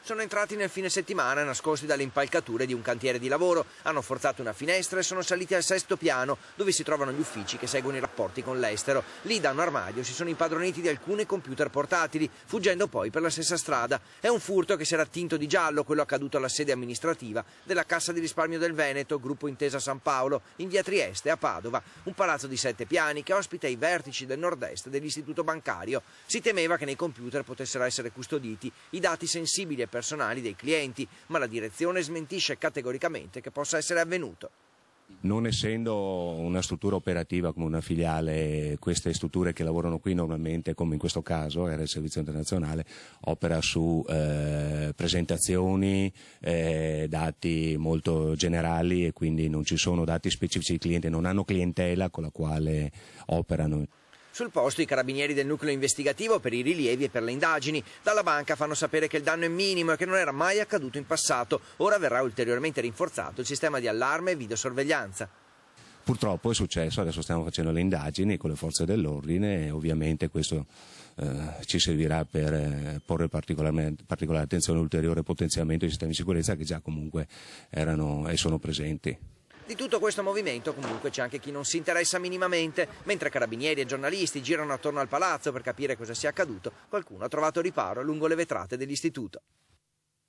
Sono entrati nel fine settimana nascosti dalle impalcature di un cantiere di lavoro, hanno forzato una finestra e sono saliti al 6° piano, dove si trovano gli uffici che seguono i rapporti con l'estero. Lì da un armadio si sono impadroniti di alcuni computer portatili, fuggendo poi per la stessa strada. È un furto che si era tinto di giallo, quello accaduto alla sede amministrativa della Cassa di Risparmio del Veneto, gruppo Intesa San Paolo, in via Trieste a Padova, un palazzo di 7 piani che ospita i vertici del nord-est dell'istituto bancario. Si temeva che nei computer potessero essere custoditi i dati sensibili e personali dei clienti, ma la direzione smentisce categoricamente che possa essere avvenuto. Non essendo una struttura operativa come una filiale, queste strutture che lavorano qui normalmente, come in questo caso era il servizio internazionale, opera su presentazioni, dati molto generali, e quindi non ci sono dati specifici di cliente, non hanno clientela con la quale operano. Sul posto i carabinieri del nucleo investigativo per i rilievi e per le indagini. Dalla banca fanno sapere che il danno è minimo e che non era mai accaduto in passato. Ora verrà ulteriormente rinforzato il sistema di allarme e videosorveglianza. Purtroppo è successo, adesso stiamo facendo le indagini con le forze dell'ordine e ovviamente questo ci servirà per porre particolare attenzione all'ulteriore potenziamento dei sistemi di sicurezza che già comunque erano e sono presenti. Di tutto questo movimento comunque c'è anche chi non si interessa minimamente. Mentre carabinieri e giornalisti girano attorno al palazzo per capire cosa sia accaduto, qualcuno ha trovato riparo lungo le vetrate dell'istituto.